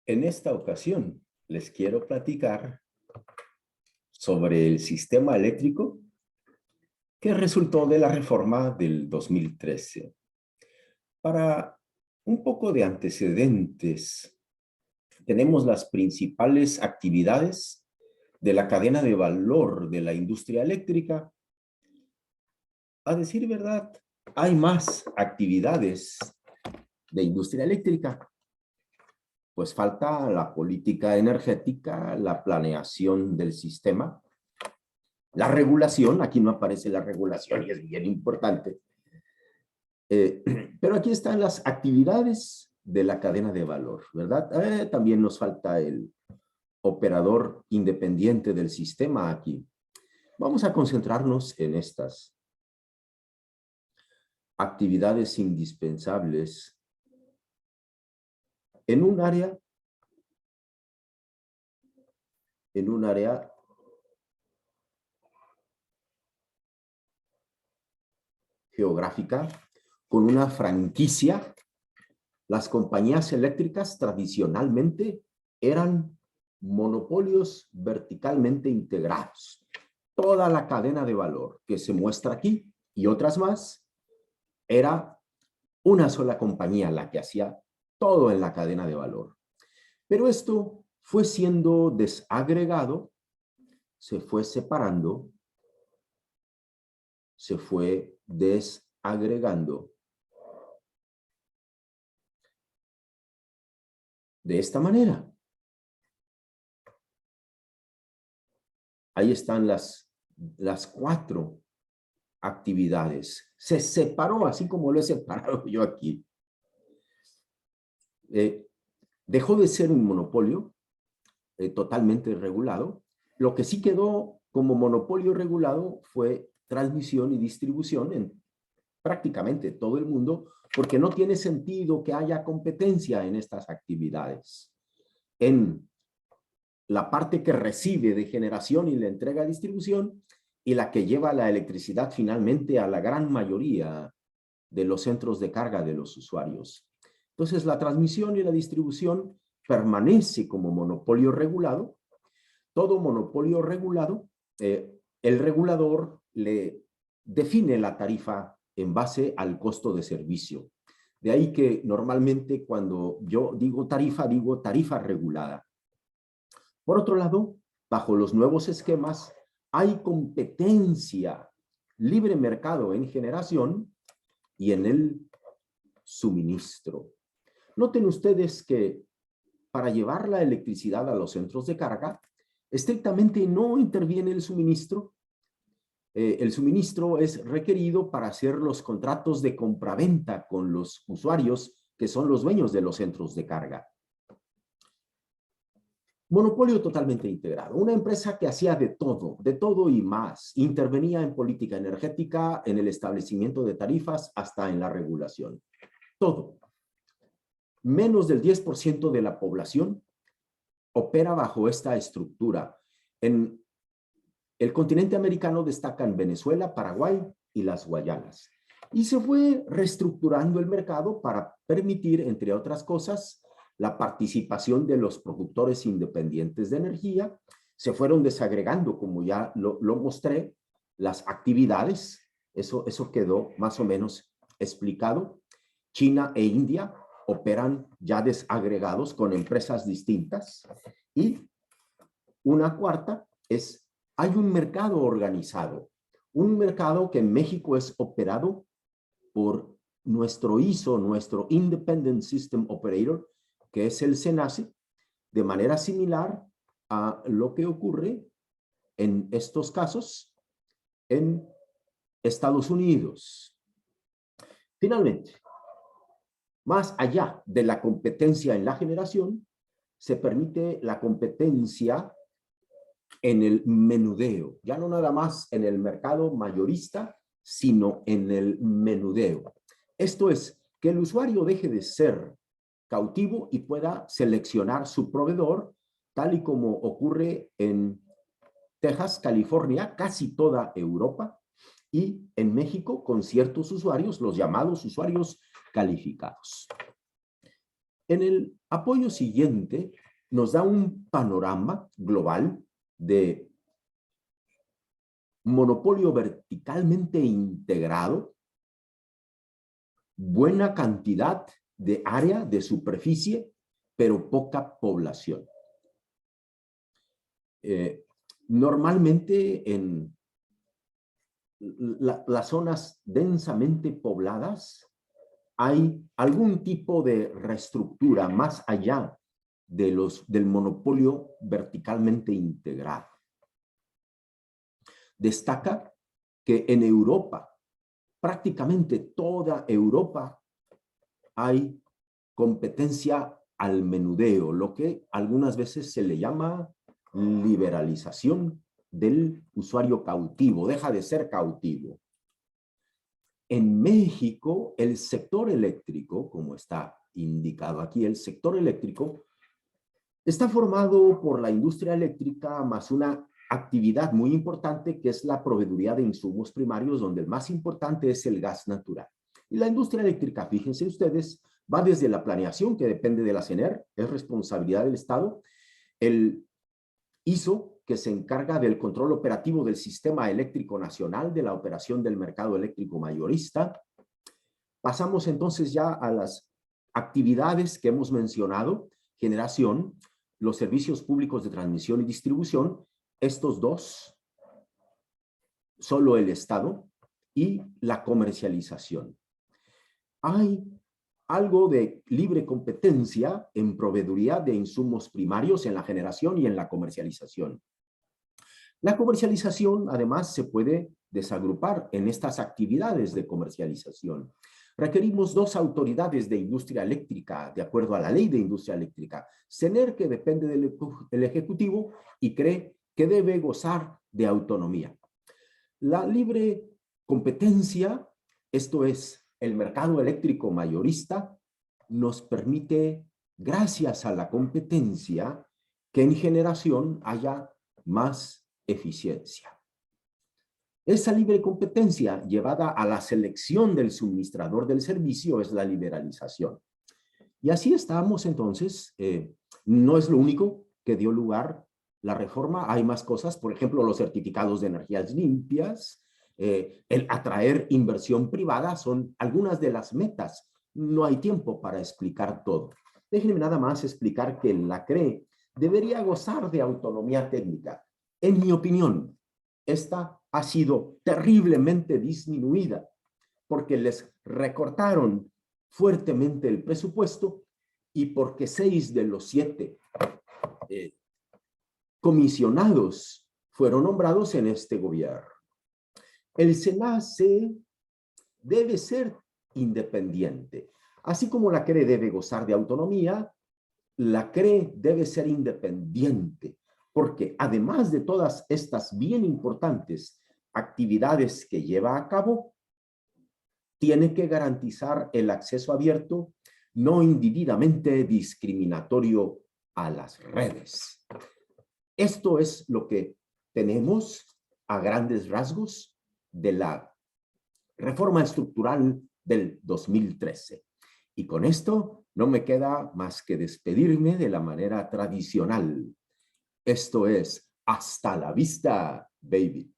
En esta ocasión les quiero platicar sobre el sistema eléctrico que resultó de la reforma del 2013. Para un poco de antecedentes, tenemos las principales actividades de la cadena de valor de la industria eléctrica. A decir verdad, hay más actividades de industria eléctrica. Pues falta la política energética, la planeación del sistema, la regulación. Aquí no aparece la regulación y es bien importante. Pero aquí están las actividades de la cadena de valor, ¿verdad? También nos falta el operador independiente del sistema aquí. Vamos a concentrarnos en estas actividades indispensables en un área geográfica con una franquicia. Las compañías eléctricas tradicionalmente eran monopolios verticalmente integrados. Toda la cadena de valor que se muestra aquí y otras más era una sola compañía la que hacía todo en la cadena de valor. Pero esto fue siendo desagregado, se fue separando, se fue desagregando. De esta manera. Ahí están las 4 actividades. Se separó así como lo he separado yo aquí. Dejó de ser un monopolio totalmente regulado. Lo que sí quedó como monopolio regulado fue transmisión y distribución en prácticamente todo el mundo, porque no tiene sentido que haya competencia en estas actividades. En la parte que recibe de generación y la entrega a distribución y la que lleva la electricidad finalmente a la gran mayoría de los centros de carga de los usuarios. Entonces, la transmisión y la distribución permanece como monopolio regulado. Todo monopolio regulado, el regulador le define la tarifa en base al costo de servicio. De ahí que normalmente cuando yo digo tarifa regulada. Por otro lado, bajo los nuevos esquemas, hay competencia, libre mercado en generación y en el suministro. Noten ustedes que para llevar la electricidad a los centros de carga, estrictamente no interviene el suministro. El suministro es requerido para hacer los contratos de compraventa con los usuarios que son los dueños de los centros de carga. Monopolio totalmente integrado. Una empresa que hacía de todo y más. Intervenía en política energética, en el establecimiento de tarifas, hasta en la regulación. Todo. Menos del 10% de la población opera bajo esta estructura. En el continente americano destacan Venezuela, Paraguay y las Guayanas. Y se fue reestructurando el mercado para permitir, entre otras cosas, la participación de los productores independientes de energía. Se fueron desagregando, como ya lo mostré, las actividades. Eso quedó más o menos explicado. China e India operan ya desagregados con empresas distintas. Y una cuarta es, hay un mercado organizado. Un mercado que en México es operado por nuestro ISO, nuestro Independent System Operator, que es el SENACE, de manera similar a lo que ocurre en estos casos en Estados Unidos. Finalmente, más allá de la competencia en la generación, se permite la competencia en el menudeo, ya no nada más en el mercado mayorista, sino en el menudeo. Esto es, que el usuario deje de ser cautivo y pueda seleccionar su proveedor, tal y como ocurre en Texas, California, casi toda Europa, y en México con ciertos usuarios, los llamados usuarios calificados. En el apoyo siguiente nos da un panorama global de monopolio verticalmente integrado, buena cantidad de área, de superficie, pero poca población. Normalmente en las zonas densamente pobladas hay algún tipo de reestructura más allá de del monopolio verticalmente integrado. Destaca que en Europa, prácticamente toda Europa, hay competencia al menudeo, lo que algunas veces se le llama liberalización del usuario cautivo, deja de ser cautivo. En México, el sector eléctrico, como está indicado aquí, el sector eléctrico está formado por la industria eléctrica más una actividad muy importante que es la proveeduría de insumos primarios, donde el más importante es el gas natural. Y la industria eléctrica, fíjense ustedes, va desde la planeación, que depende de la CENER, es responsabilidad del Estado, el ISO, que se encarga del control operativo del Sistema Eléctrico Nacional, de la operación del mercado eléctrico mayorista. Pasamos entonces ya a las actividades que hemos mencionado: generación, los servicios públicos de transmisión y distribución, estos dos, solo el Estado, y la comercialización. Hay algo de libre competencia en proveeduría de insumos primarios en la generación y en la comercialización. La comercialización, además, se puede desagrupar en estas actividades de comercialización. Requerimos dos autoridades de industria eléctrica, de acuerdo a la ley de industria eléctrica. CENER, que depende del Ejecutivo y cree que debe gozar de autonomía. La libre competencia, esto es, el mercado eléctrico mayorista, nos permite, gracias a la competencia, que en generación haya más eficiencia. Esa libre competencia llevada a la selección del suministrador del servicio es la liberalización. Y así estamos entonces. No es lo único que dio lugar la reforma, hay más cosas, por ejemplo, los certificados de energías limpias, el atraer inversión privada, son algunas de las metas. No hay tiempo para explicar todo. Déjenme nada más explicar que la CRE debería gozar de autonomía técnica. En mi opinión, esta ha sido terriblemente disminuida porque les recortaron fuertemente el presupuesto y porque 6 de los 7 comisionados fueron nombrados en este gobierno. El SENACE debe ser independiente. Así como la CRE debe gozar de autonomía, la CRE debe ser independiente, porque además de todas estas bien importantes actividades que lleva a cabo, tiene que garantizar el acceso abierto, no indebidamente discriminatorio, a las redes. Esto es lo que tenemos a grandes rasgos de la reforma estructural del 2013. Y con esto no me queda más que despedirme de la manera tradicional. Esto es, hasta la vista, baby.